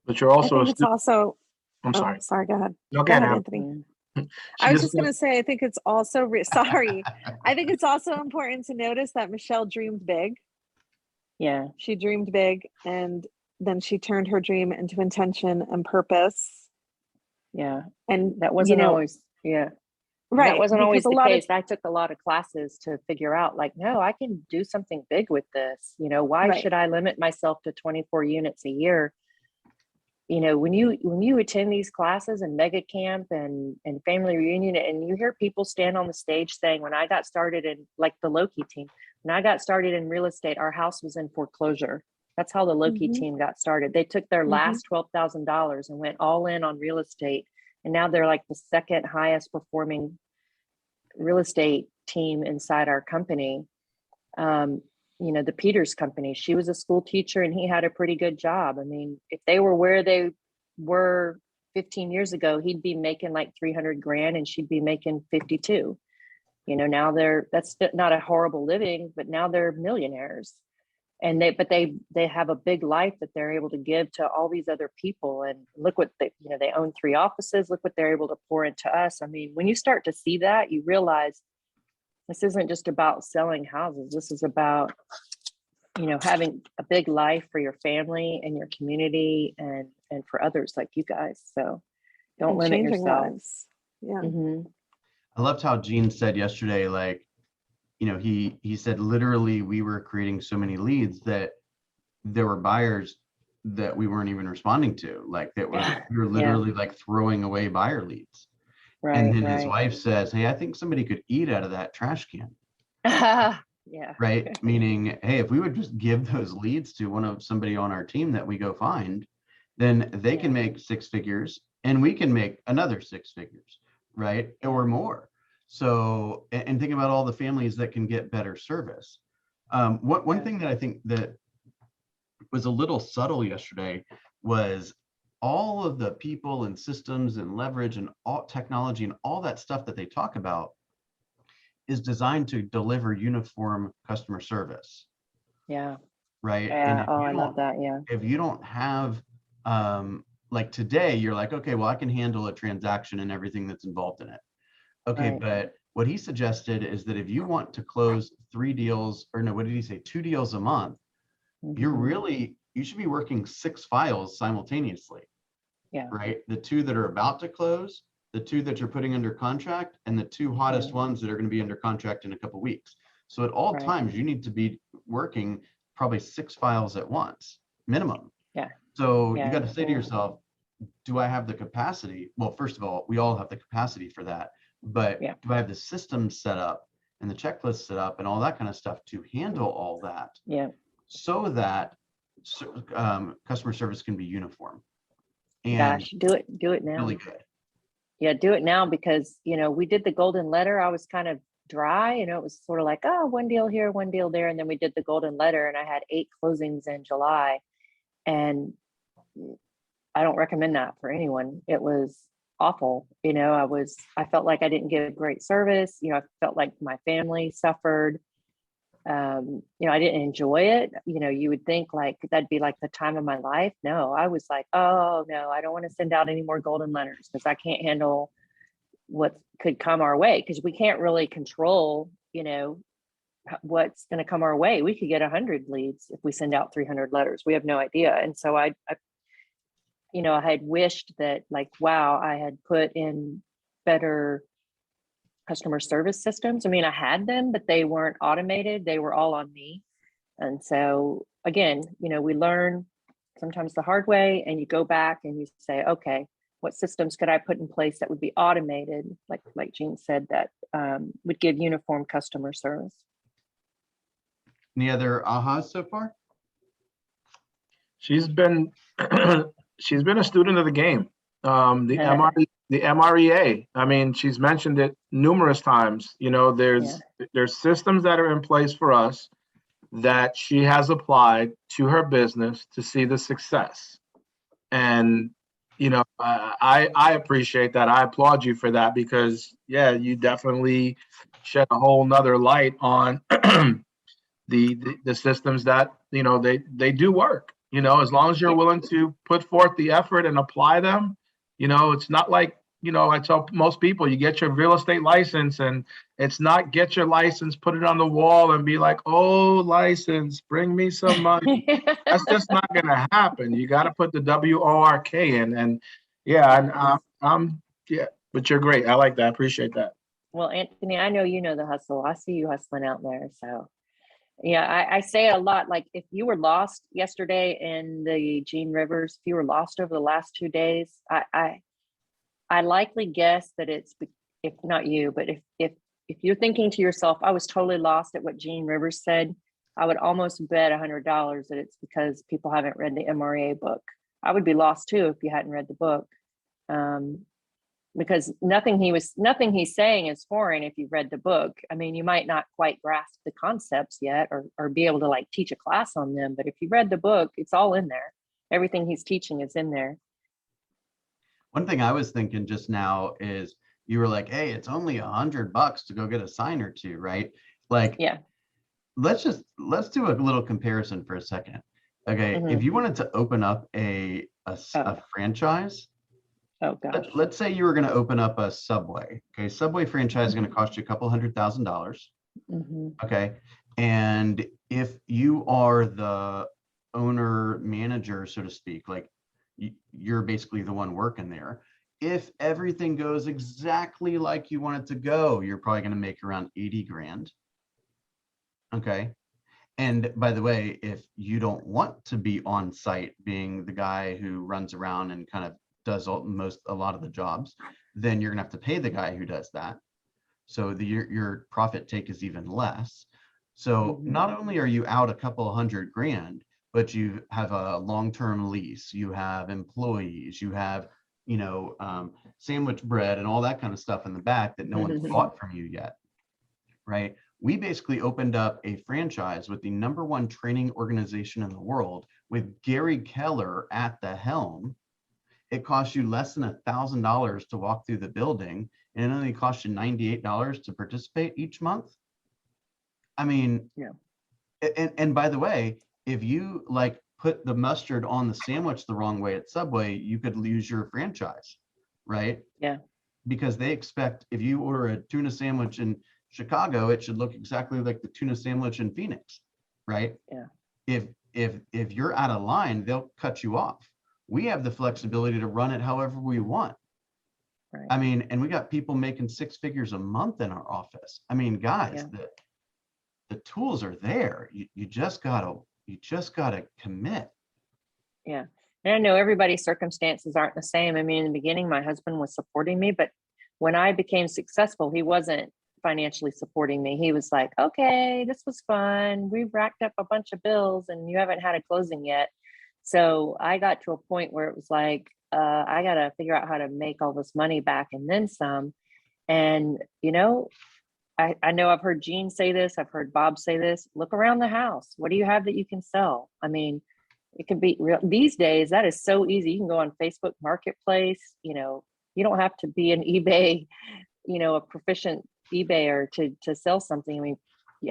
S5: But you're also.
S6: I think it's also.
S5: I'm sorry.
S6: Sorry. Go ahead.
S5: No,
S6: Go ahead,
S5: Hannah.
S6: Anthony. I was just going to say, I think it's also sorry. I think it's also important to notice that Michelle dreamed big.
S7: Yeah.
S6: She dreamed big, and then she turned her dream into intention and purpose.
S7: Yeah.
S6: And
S7: that wasn't always, yeah.
S6: Right.
S7: That wasn't always the case. I took a lot of classes to figure out like, no, I can do something big with this. You know, why should I limit myself to 24 units a year? You know, when you attend these classes and mega camp and family reunion, and you hear people stand on the stage saying, when I got started in like the Loki team, when I got started in real estate, our house was in foreclosure. That's how the Loki team got started. They took their last $12,000 and went all in on real estate. And now they're like the second highest performing real estate team inside our company. You know, the Peters company, she was a school teacher and he had a pretty good job. I mean, if they were where they were 15 years ago, he'd be making like 300 grand and she'd be making 52. You know, now that's not a horrible living, but now they're millionaires. And they have a big life that they're able to give to all these other people. And look what they own 3 offices. Look what they're able to pour into us. I mean, when you start to see that, you realize this isn't just about selling houses. This is about, you know, having a big life for your family and your community and for others like you guys. So don't limit yourself.
S6: Lives. Yeah.
S8: I loved how Gene said yesterday, like, you know, he said literally we were creating so many leads that there were buyers that we weren't even responding to, like we were literally like throwing away buyer leads.
S7: Right.
S8: And then his wife says, hey, I think somebody could eat out of that trash can.
S7: Yeah.
S8: Right. Meaning, hey, if we would just give those leads to somebody on our team that we go find, then they can make 6 figures and we can make another 6 figures, right? Or more. So, and think about all the families that can get better service. One thing that I think that was a little subtle yesterday was all of the people and systems and leverage and all technology and all that stuff that they talk about is designed to deliver uniform customer service.
S7: Yeah.
S8: Right.
S7: Yeah.
S8: And
S7: I love that. Yeah.
S8: if you don't have, like today, you're like, okay, well, I can handle a transaction and everything that's involved in it. Okay. Right. But what he suggested is that if you want to close 3 deals, or no, what did he say? 2 deals a month, you should be working 6 files simultaneously.
S7: Yeah.
S8: Right. The 2 that are about to close the 2 that you're putting under contract, and the 2 hottest ones that are going to be under contract in a couple weeks. So at all
S7: Right.
S8: times, you need to be working probably 6 files at once, minimum.
S7: Yeah.
S8: So you
S7: Yeah,
S8: got to say to
S7: yeah.
S8: yourself, do I have the capacity? Well, first of all, we all have the capacity for that, but
S7: Yeah.
S8: do I have the system set up and the checklist set up and all that kind of stuff to handle all that,
S7: Yeah.
S8: so that customer service can be uniform and
S7: Gosh, do it now.
S8: really good.
S7: Yeah, do it now, because, you know, we did the golden letter. I was kind of dry, you know, it was sort of like, oh, one deal here, one deal there. And then we did the golden letter, and I had 8 closings in July. And I don't recommend that for anyone. It was awful. You know, I felt like I didn't get great service. You know, I felt like my family suffered. You know, I didn't enjoy it. You know, you would think like that'd be like the time of my life. No, I was like, oh no, I don't want to send out any more golden letters, because I can't handle what could come our way, because we can't really control, you know, what's going to come our way. We could get 100 leads if we send out 300 letters. We have no idea. And so I you know, I had wished that, like, wow, I had put in better customer service systems. I mean, I had them, but they weren't automated. They were all on me. And so again, you know, we learn sometimes the hard way, and you go back and you say, okay, what systems could I put in place that would be automated? Like Jean said, that would give uniform customer service.
S8: Any other ahas so far?
S5: She's been she's been a student of the game. The
S7: Yeah.
S5: the MREA. I mean, she's mentioned it numerous times. You know, there's systems that are in place for us that she has applied to her business to see the success. And you know, I appreciate that. I applaud you for that, because yeah, you definitely shed a whole nother light on the systems that, you know, they do work. You know, as long as you're willing to put forth the effort and apply them, you know, it's not like, you know, I tell most people, you get your real estate license, and it's not get your license, put it on the wall and be like, oh, license, bring me some money. That's just not going to happen. You got to put the WORK in. And yeah, and yeah, but you're great. I like that. I appreciate that.
S7: Well, Anthony, I know you know the hustle. I see you hustling out there. So yeah, I say it a lot. Like, if you were lost yesterday in the Jean Rivers, if you were lost over the last 2 days, I likely guess that it's, if not you, but if you're thinking to yourself, I was totally lost at what Jean Rivers said, I would almost bet $100 that it's because people haven't read the MRA book. I would be lost too if you hadn't read the book, because nothing he's saying is foreign if you've read the book. I mean, you might not quite grasp the concepts yet, or be able to like teach a class on them, but if you read the book, it's all in there. Everything he's teaching is in there.
S8: One thing I was thinking just now is, you were like, hey, it's only $100 to go get a sign or two, right? Like,
S7: Yeah.
S8: Let's do a little comparison for a second. Okay,
S7: Mhm.
S8: if you wanted to open up a franchise,
S7: Oh gosh.
S8: let's say you were going to open up a Subway. Okay, Subway franchise is going to cost you a couple $100,000.
S7: Mhm.
S8: Okay, and if you are the owner manager, so to speak, like you're basically the one working there. If everything goes exactly like you want it to go, you're probably going to make around 80 grand. Okay. And by the way, if you don't want to be on site, being the guy who runs around and kind of does a lot of the jobs, then you're gonna have to pay the guy who does that. So your profit take is even less. So not only are you out a couple $100 grand, but you have a long-term lease, you have employees, you have, you know, sandwich bread and all that kind of stuff in the back that no one's bought from you yet, right? We basically opened up a franchise with the #1 training organization in the world, with Gary Keller at the helm. It costs you less than $1,000 to walk through the building, and it only costs you $98 to participate each month. I mean,
S7: yeah.
S8: And by the way, if you like put the mustard on the sandwich the wrong way at Subway, you could lose your franchise, right?
S7: Yeah.
S8: Because they expect, if you order a tuna sandwich in Chicago, it should look exactly like the tuna sandwich in Phoenix, right?
S7: Yeah.
S8: If you're out of line, they'll cut you off. We have the flexibility to run it however we want.
S7: Right.
S8: I mean, and we got people making 6 figures a month in our office. I mean, guys,
S7: Yeah.
S8: the tools are there. You just gotta commit.
S7: Yeah. And I know everybody's circumstances aren't the same. I mean, in the beginning, my husband was supporting me, but when I became successful, he wasn't financially supporting me. He was like, okay, this was fun. We racked up a bunch of bills and you haven't had a closing yet. So I got to a point where it was like, I got to figure out how to make all this money back and then some. And, you know I've heard Gene say this. I've heard Bob say this. Look around the house. What do you have that you can sell? I mean, it can be real these days. That is so easy. You can go on Facebook Marketplace. You know, you don't have to be an eBay, you know, a proficient eBayer to sell something. I mean,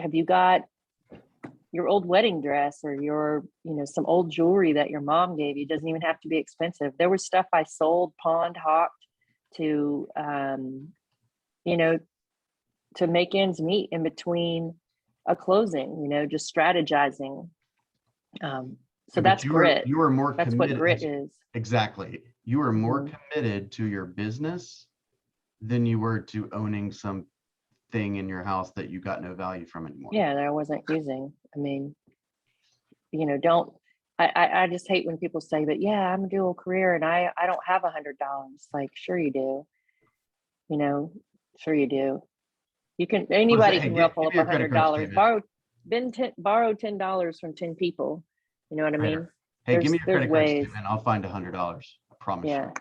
S7: have you got your old wedding dress or your, you know, some old jewelry that your mom gave you? It doesn't even have to be expensive. There was stuff I sold, pawned, hawked to, you know, to make ends meet in between a closing, you know, just strategizing. So
S8: But
S7: that's grit.
S8: You were more
S7: That's
S8: committed.
S7: what grit is.
S8: Exactly. You were more
S7: Mhm.
S8: committed to your business than you were to owning something in your house that you got no value from anymore.
S7: Yeah, that I wasn't using. I mean, you know, I just hate when people say that, yeah, I'm a dual career and I don't have $100. Like, sure you do. You know, sure you do. You can, anybody
S8: Hey,
S7: can
S8: give
S7: ruffle
S8: me
S7: up
S8: your credit card
S7: $100.
S8: statement.
S7: Borrow $10 from 10 people. You know what I mean?
S8: Hey, give me your
S7: There's
S8: credit card
S7: ways.
S8: statement. I'll find $100. I promise
S7: Yeah.
S8: you.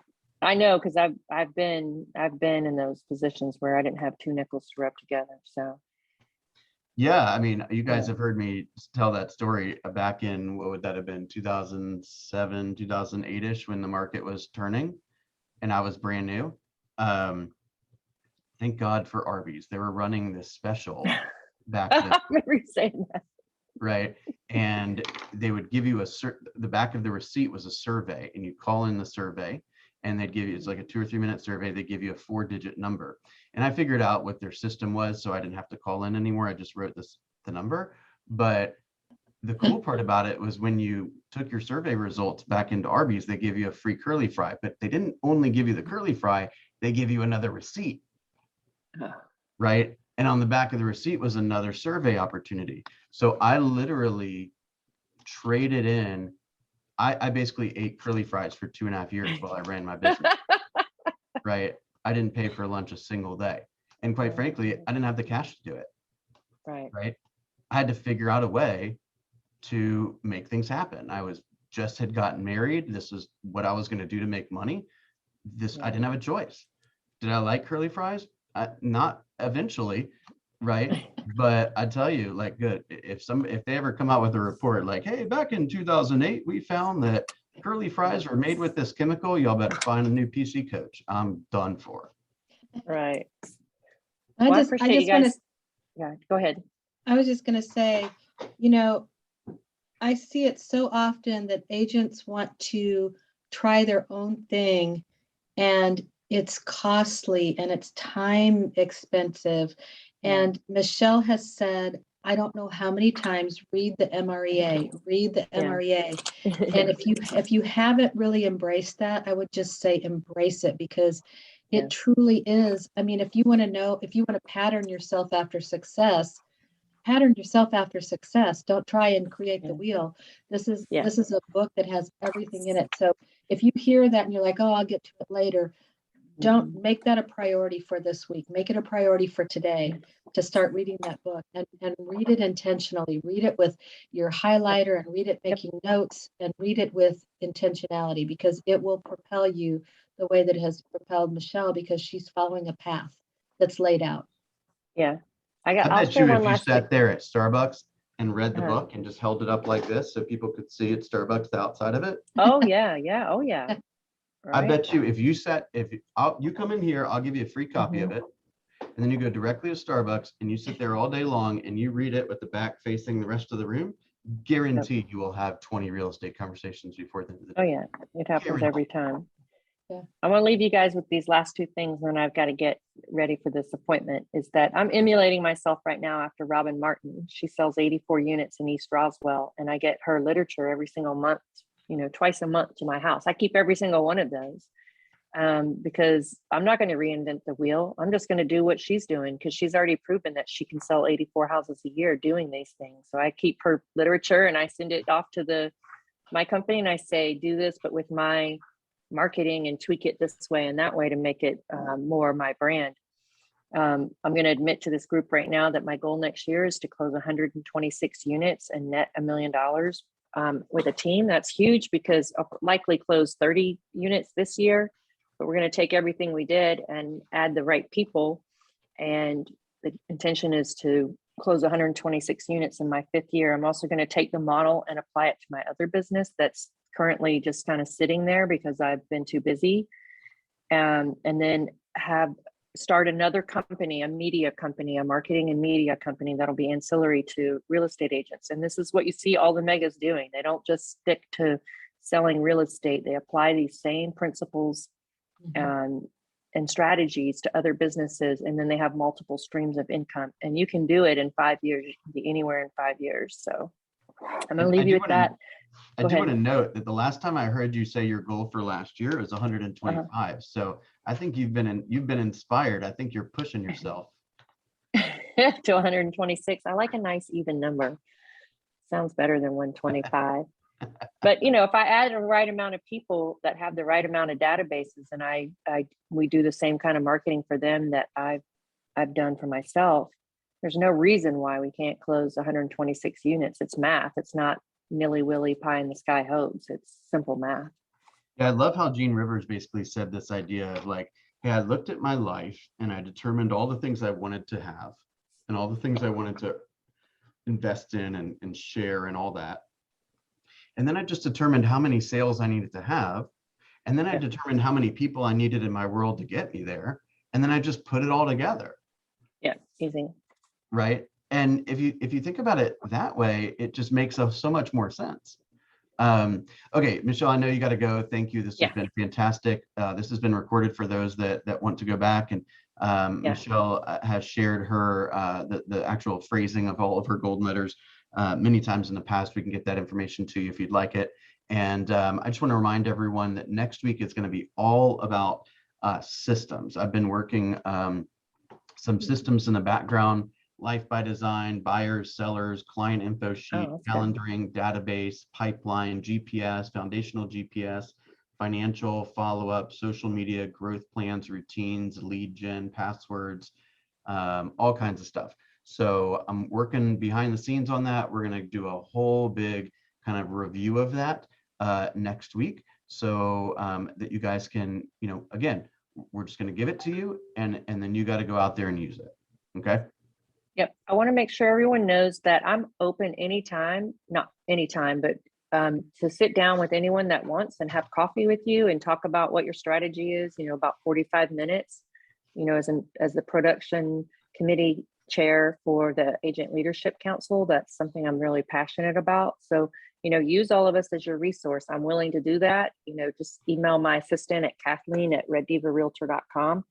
S7: I know, because I've been in those positions where I didn't have 2 nickels to rub together. So
S8: Yeah, I mean, you guys
S7: Yeah.
S8: have heard me tell that story back in, what would that have been, 2007, 2008-ish, when the market was turning and I was brand new. Thank God for Arby's. They were running this special back then,
S7: I remember you saying that.
S8: right? And they would give you the back of the receipt was a survey, and you call in the survey and they'd give you, it's like a 2 or 3 minute survey. They give you a 4-digit number. And I figured out what their system was, so I didn't have to call in anymore. I just wrote the number. But the cool part about it was when you took your survey results back into Arby's, they give you a free curly fry, but they didn't only give you the curly fry, they give you another receipt, right? And on the back of the receipt was another survey opportunity. So I literally traded in, I basically ate curly fries for 2.5 years while I ran my business, right? I didn't pay for lunch a single day. And quite frankly, I didn't have the cash to do it, right? I had to figure out a way to make things happen. I had gotten married. This was what I was going to do to make money. I didn't have a choice. Did I like curly fries? Not eventually, right? But I tell you, like, good. If they ever come out with a report like, hey, back in 2008, we found that curly fries were made with this chemical, y'all better find a new PC coach. I'm done for.
S7: Right.
S4: I
S7: Well, I
S4: just
S7: appreciate you
S4: want
S7: guys.
S4: to,
S7: Yeah, go ahead.
S4: I was just going to say, you know, I see it so often that agents want to try their own thing, and it's costly and it's time expensive. And Michelle has said, I don't know how many times, read the MREA, read the
S7: Yeah.
S4: MREA. And if you haven't really embraced that, I would just say embrace it, because it truly is. I mean, if you want to pattern yourself after success, pattern yourself after success. Don't try and create the wheel. This is a book that has everything in it. So if you hear that and you're like, oh, I'll get to it later, don't make that a priority for this week. Make it a priority for today to start reading that book, and read it intentionally. Read it with your highlighter and read it making notes, and read it with intentionality, because it will propel you the way that it has propelled Michelle, because she's following a path that's laid out.
S7: Yeah.
S8: I
S7: I'll
S8: bet
S7: share
S8: you
S7: one
S8: if you
S7: last
S8: sat
S7: thing.
S8: there at Starbucks and read the
S7: Uh-huh.
S8: book and just held it up like this so people could see at Starbucks the outside of it.
S7: Oh yeah, yeah, oh yeah.
S8: I
S7: Right.
S8: bet you if you come in here, I'll give you a free copy of it. And then you go directly to Starbucks and you sit there all day long and you read it with the back facing the rest of the room. Guaranteed you will have 20 real estate conversations before the end of the day.
S7: Oh yeah, it happens every time.
S4: Yeah.
S7: I want to leave you guys with these last 2 things, and I've got to get ready for this appointment. Is that I'm emulating myself right now after Robin Martin. She sells 84 units in East Roswell, and I get her literature every single month, you know, twice a month to my house. I keep every single one of those. because I'm not going to reinvent the wheel. I'm just going to do what she's doing because she's already proven that she can sell 84 houses a year doing these things. So I keep her literature and I send it off to my company and I say, do this, but with my marketing and tweak it this way and that way to make it more my brand. I'm going to admit to this group right now that my goal next year is to close 126 units and net $1 million with a team. That's huge because I'll likely close 30 units this year, but we're going to take everything we did and add the right people. And the intention is to close 126 units in my 5th year. I'm also going to take the model and apply it to my other business that's currently just kind of sitting there because I've been too busy. And then start another company, a media company, a marketing and media company that'll be ancillary to real estate agents. And this is what you see all the megas doing. They don't just stick to selling real estate. They apply these same principles and strategies to other businesses. And then they have multiple streams of income. And you can do it in 5 years. You can be anywhere in 5 years. So I'm going to leave you with that.
S8: I do want to note that the last time I heard you say your goal for last year was 125. So I think you've been inspired. I think you're pushing yourself
S7: to 126. I like a nice even number. Sounds better than 125. But if I add the right amount of people that have the right amount of databases, and we do the same kind of marketing for them that I've done for myself, there's no reason why we can't close 126 units. It's math. It's not nilly-willy pie in the sky hopes. It's simple math.
S8: Yeah, I love how Gene Rivers basically said this idea of like, hey, I looked at my life and I determined all the things I wanted to have and all the things I wanted to invest in and share and all that. And then I just determined how many sales I needed to have. And then I determined how many people I needed in my world to get me there. And then I just put it all together.
S7: Yeah, easy.
S8: Right. And if you think about it that way, it just makes so much more sense. Okay, Michelle, I know you got to go. Thank you. This has been fantastic. This has been recorded for those that want to go back. And Michelle has shared her the actual phrasing of all of her golden letters many times in the past. We can get that information to you if you'd like it. And I just want to remind everyone that next week is going to be all about systems. I've been working some systems in the background. Life by Design, buyers, sellers, client info sheet, calendaring, database, pipeline, GPS, foundational GPS, financial follow-up, social media, growth plans, routines, lead gen, passwords, all kinds of stuff. So I'm working behind the scenes on that. We're going to do a whole big kind of review of that next week so that you guys can, again, we're just going to give it to you and then you got to go out there and use it. Okay.
S7: Yep. I want to make sure everyone knows that I'm open anytime, not anytime, but to sit down with anyone that wants and have coffee with you and talk about what your strategy is, about 45 minutes, as the production committee chair for the Agent Leadership Council. That's something I'm really passionate about. So, use all of us as your resource. I'm willing to do that. Just email my assistant at Kathleen@reddivarealtor.com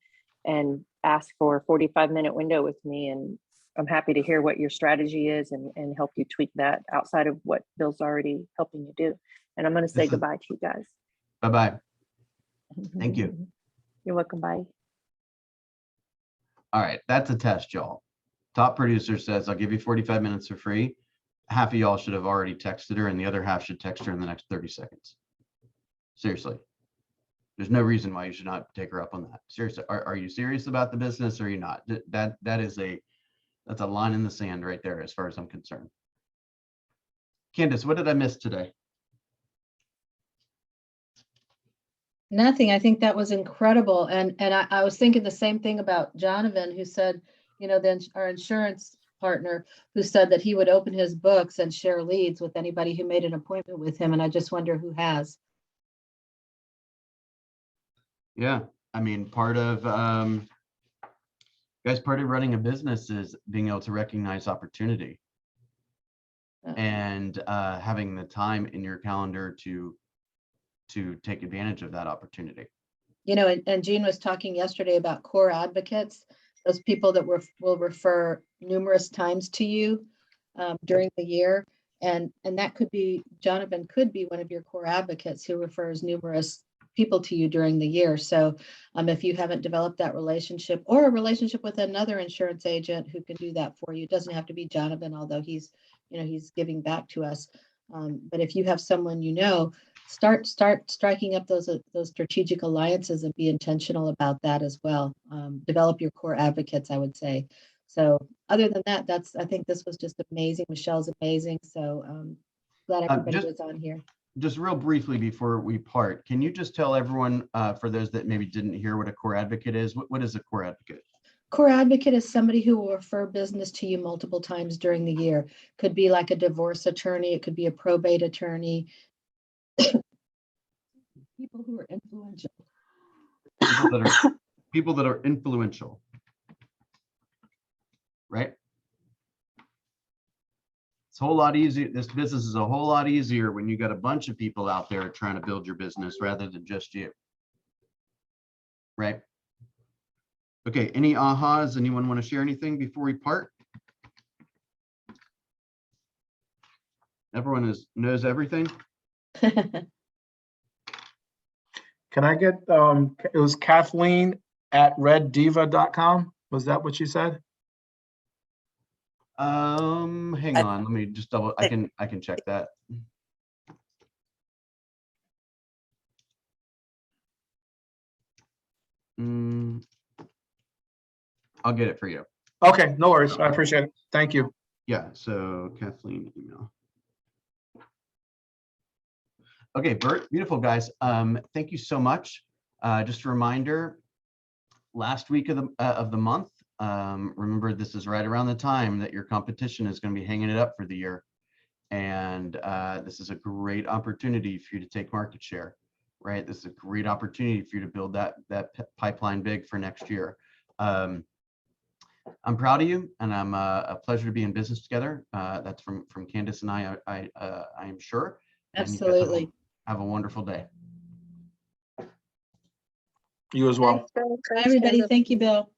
S7: and ask for a 45-minute window with me. And I'm happy to hear what your strategy is and help you tweak that outside of what Bill's already helping you do. And I'm going to say goodbye to you guys.
S8: Bye-bye. Thank you.
S7: You're welcome. Bye.
S8: All right. That's a test, y'all. Top producer says, I'll give you 45 minutes for free. Half of y'all should have already texted her and the other half should text her in the next 30 seconds. Seriously. There's no reason why you should not take her up on that. Seriously. Are you serious about the business or are you not? That's a line in the sand right there, as far as I'm concerned. Candace, what did I miss today?
S4: Nothing. I think that was incredible. And I was thinking the same thing about Jonathan, who said, our insurance partner, who said that he would open his books and share leads with anybody who made an appointment with him. And I just wonder who has.
S8: Yeah. I mean, part of running a business is being able to recognize opportunity and having the time in your calendar to take advantage of that opportunity.
S4: And Jean was talking yesterday about core advocates, those people that will refer numerous times to you during the year. And that could be, Jonathan could be one of your core advocates who refers numerous people to you during the year. So if you haven't developed that relationship or a relationship with another insurance agent who can do that for you, it doesn't have to be Jonathan, although he's giving back to us. But if you have someone, start striking up those strategic alliances and be intentional about that as well. Develop your core advocates, I would say. So other than that, I think this was just amazing. Michelle's amazing. So glad everybody was on here.
S8: Just real briefly before we part, can you just tell everyone, for those that maybe didn't hear, what a core advocate is? What is a core advocate?
S4: Core advocate is somebody who will refer business to you multiple times during the year. Could be like a divorce attorney. It could be a probate attorney. People who are influential.
S8: People that are influential, right? It's a whole lot easier. This business is a whole lot easier when you got a bunch of people out there trying to build your business rather than just you, right? Okay, any ahas? Anyone want to share anything before we part? Everyone knows everything.
S5: Can I get, it was Kathleen at reddiva.com. Was that what you said?
S8: Hang on, let me just double, I can check that. I'll get it for you.
S5: Okay, no worries. I appreciate it. Thank you.
S8: Yeah, so Kathleen email. Okay, Bert, beautiful guys. Thank you so much. Just a reminder, last week of the month, remember this is right around the time that your competition is going to be hanging it up for the year. And this is a great opportunity for you to take market share, right? This is a great opportunity for you to build that pipeline big for next year. I'm proud of you, and I'm a pleasure to be in business together. That's from Candace and I am sure.
S4: Absolutely.
S8: And have a wonderful day.
S5: You as well.
S9: Thanks, Bill.
S4: Bye,
S9: Thanks,
S4: everybody.
S9: Candace.
S4: Thank you, Bill.